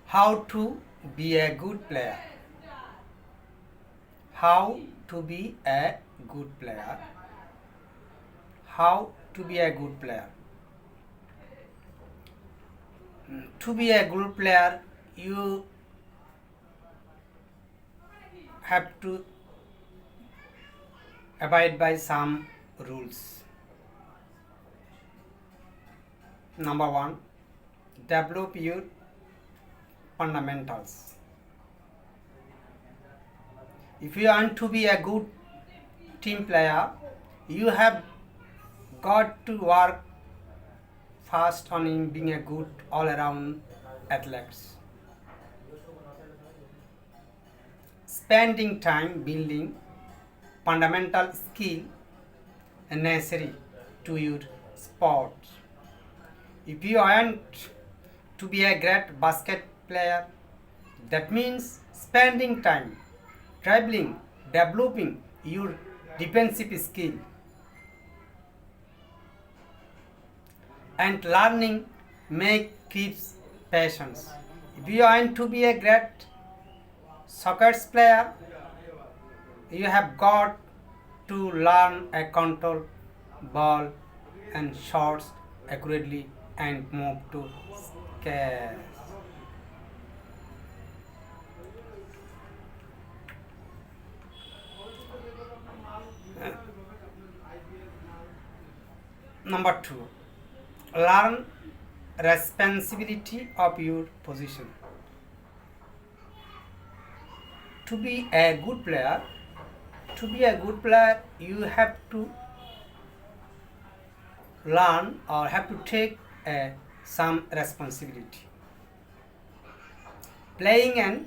How to be a good player. How to be a good player. How to be a good player. To be a good player, you have to abide by some rules. Number one, develop your fundamentals. If you want to be a good team player, you have got to work fast on being a good all-around athlete. Spending time building fundamental skill necessary to your sport. If you want to be a great basket player, that means spending time dribbling, developing your defensive skill, and learning make keeps patience. If you want to be a great soccer player, you have got to learn a control ball and shots accurately and move to scale. Number two, learn responsibility of your position. To be a good player, you have to learn or have to take some responsibility. Playing a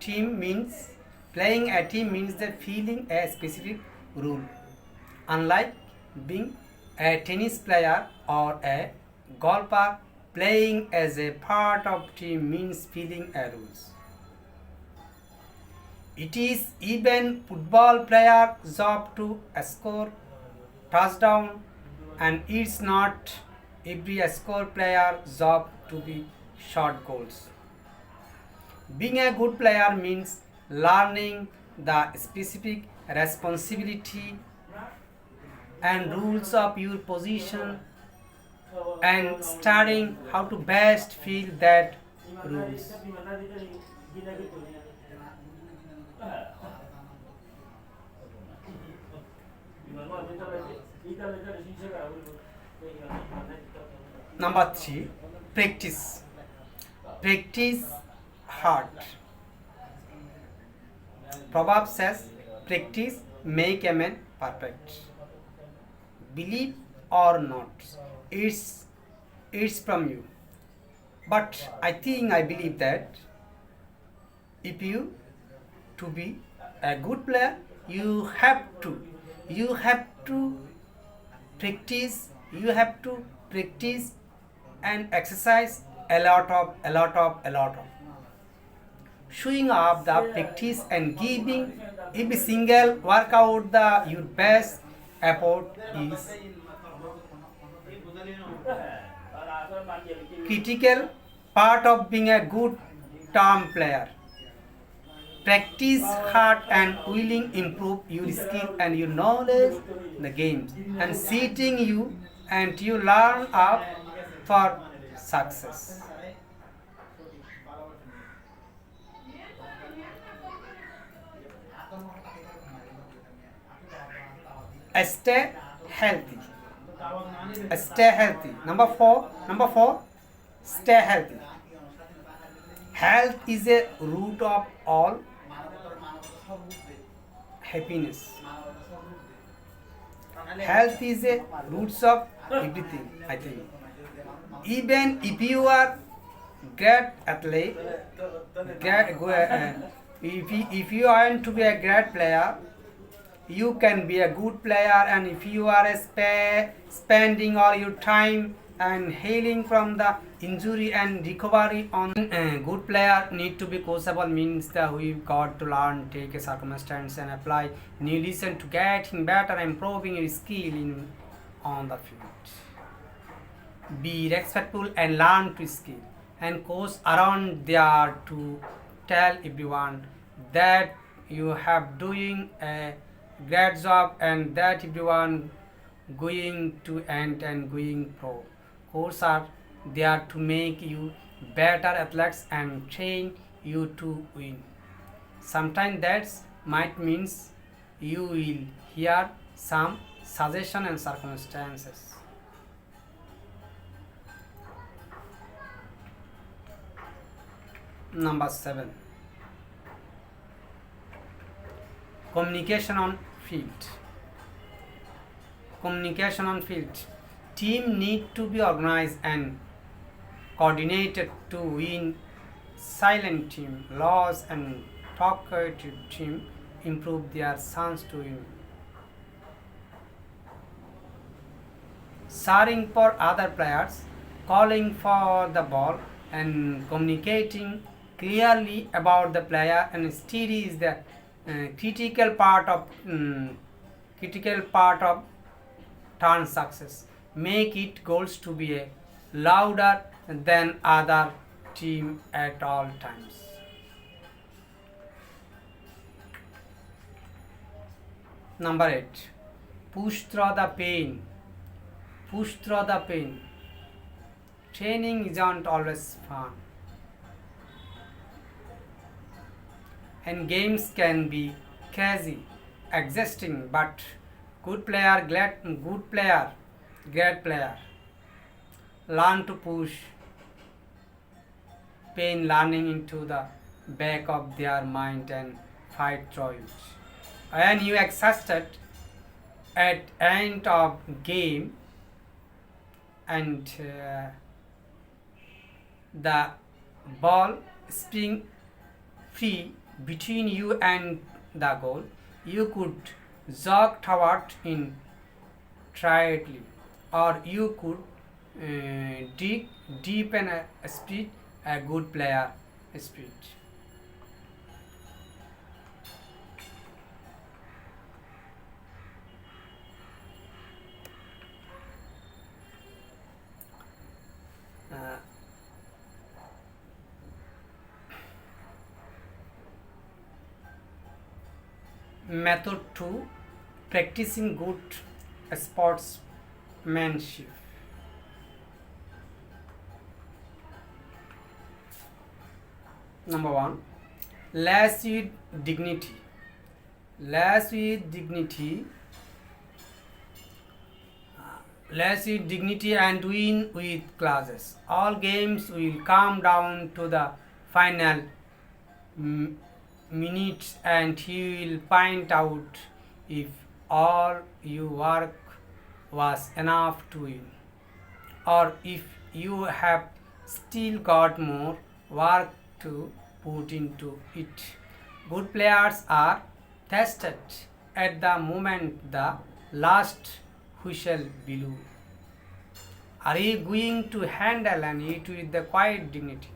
team means the feeling a specific rule. Unlike being a tennis player or a golfer, playing as a part of team means feeling a rules. It is even football player job to score touchdown, and it's not every score player job to be shot goals. Being a good player means learning the specific responsibility and rules of your position and studying how to best feel that rules. Number three, practice. Practice hard. Proverb says, practice make a man perfect. Believe or not, it's from you. But I believe that if you to be a good player, you have to practice. You have to practice and exercise a lot of. Showing up the practice and giving every single workout your best effort is critical part of being a good term player. Practice hard and willing improve your skill and your knowledge in the games and seating you and you learn up for success. Stay healthy. Stay healthy. Number four, stay healthy. Health is a root of all happiness. Health is a roots of everything, I think. Even if you are great athlete, if you want to be a great player, you can be a good player, and if you are spending all your time and healing from the injury and recovery on good player need to be coachable means that we've got to learn, take a circumstance and apply new lesson to getting better, improving your skill on the field. Be respectful and learn to skill. and goes around there to tell everyone that you have doing a great job and that everyone going to end and going pro. Courses are there to make you better athletes and train you to win. Sometimes that might means you will hear some suggestion and circumstances. Number 7. Communication on field. Communication on field. Team need to be organized and coordinated to win. Silent team, loss and talkative team improve their chance to win. Shouting for other players, calling for the ball, and communicating clearly about the player and steady is the critical part of turn success. Make it goals to be a louder than other team at all times. Number 8. Push through the pain. Push through the pain. Training isn't always fun. And games can be crazy, exhausting, but good player, great player. Learn to push pain learning into the back of their mind and fight through it. When you exhausted at end of game and the ball spinning free between you and the goal, you could jog toward in triathlon, or you could dig deep and speed a good player speed. Method 2. Practicing good sportsmanship. Number 1. Less with dignity. Less with dignity. Less with dignity and win with classes. All games will come down to the final minutes and he will find out if all your work was enough to win, or if you have still got more work to put into it. Good players are tested at the moment the last whistle blew. Are you going to handle and it with the quiet dignity?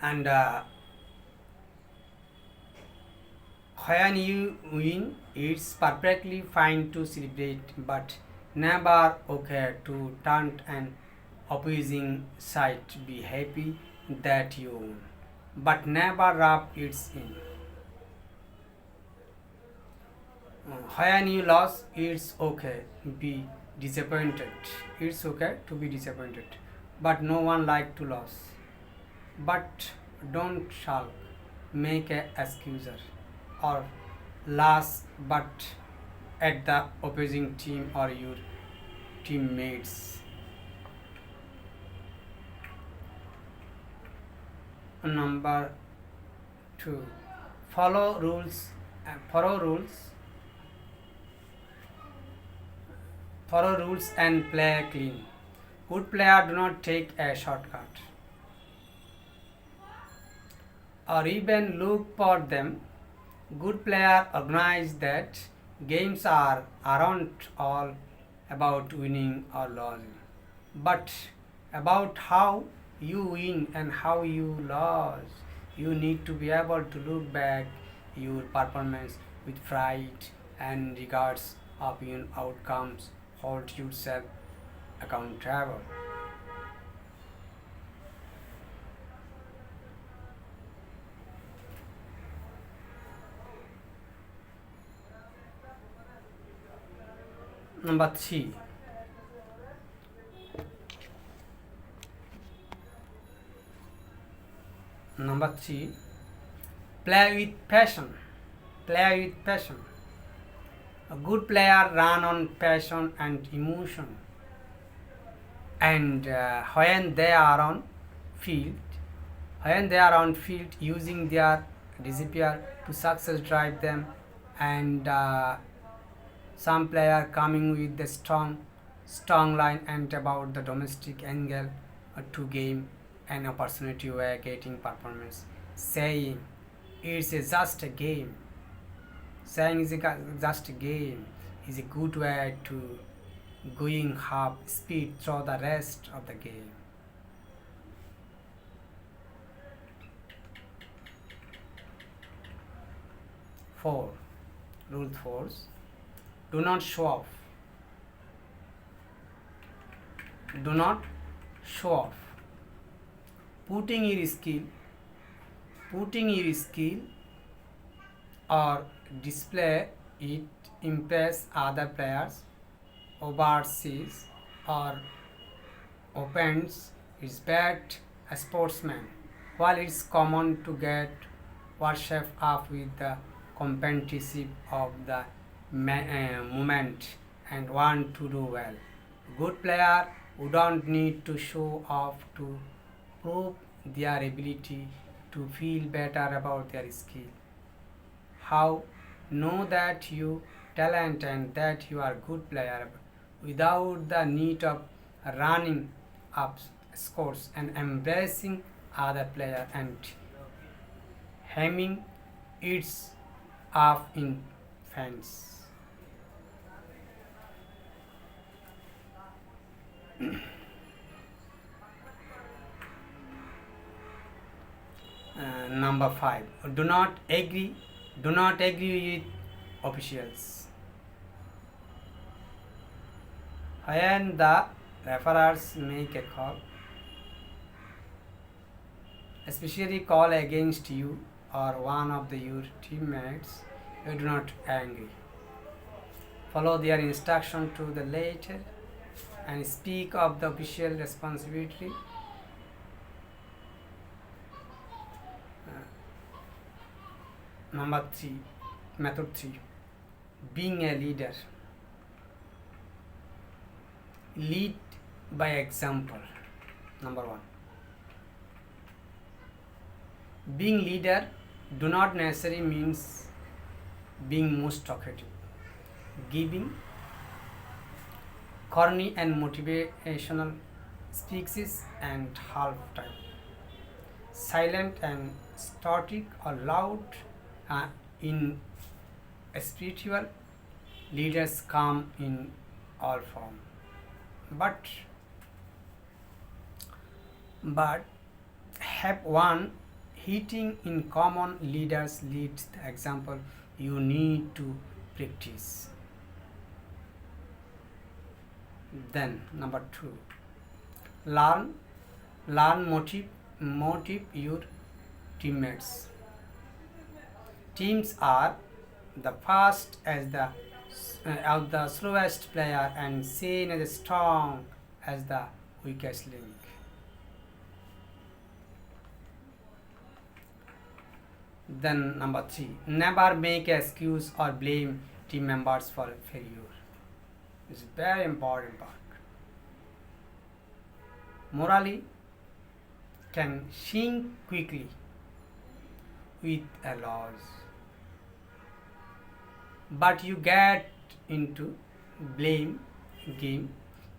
And when you win, it's perfectly fine to celebrate, but never okay to taunt an opposing side. Be happy that you won, but never rub it in. When you lose, it's okay. Be disappointed. It's okay to be disappointed, but no one like to lose. But don't sulk, make a excuser, or laugh but at the opposing team or your teammates. Number 2. Follow rules. Follow rules and play clean. Good player do not take a shortcut or even look for them. Good player organize that games are aren't all about winning or losing, but about how you win and how you lose. You need to be able to look back your performance with pride and regards of your outcomes. Hold yourself accountable. Number 3. Number 3. Play with passion. Play with passion. A good player run on passion and emotion. And field, when they are on field, using their desire to success drive them, and some player coming with the strong line and about the domestic angle to game an opportunity where getting performance, saying it's just a game, saying it's just a game is a good way to going half speed through the rest of the game. Rule 4. Do not show off. Do not show off. Putting your skill or display it impress other players, overseas or opens is bad a sportsman. While it's common to get worshipped up with the competitive of the moment and want to do well. Good player who don't need to show off to prove their ability to feel better about their skill. How know that you talent and that you are good player without the need of running up scores and embracing other player and hemming its up in fans. Number 5. Do not agree with officials. When the referees make a call, especially call against you or one of your teammates, you do not angry. Follow their instruction to the letter and speak of the official responsibility. Number 3. Method 3. Being a leader. Lead by example. Number 1. Being leader do not necessarily means being most talkative, giving corny and motivational speeches and half time, silent and static or loud. In spiritual leaders come in all form, but have one hitting in common. Leaders lead the example you need to practice. Then number 2, learn motive your teammates. Teams are the fast as the slowest player and seen as strong as the weakest link. Then number 3, never make an excuse or blame team members for failure. It's a very important part. Morally can sink quickly with a loss, but you get into blame game,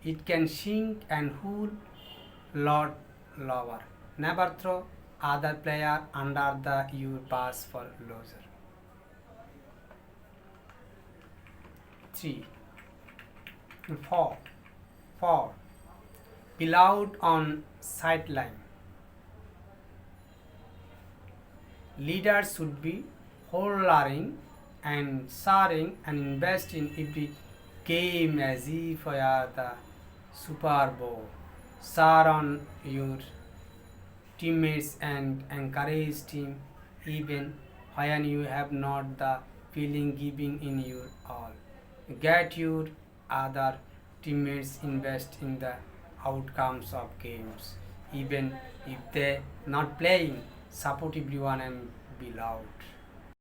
it can sink and whole lot lower. Never throw other player under the your pass for loser. 3. For, for be loud on sideline. Leaders should be hollering and soaring and invest in every game as if you are the Super Bowl. Soar on your teammates and encourage team even when you have not the feeling giving in your all. Get your other teammates invest in the outcomes of games even if they not playing. Support everyone and be loud.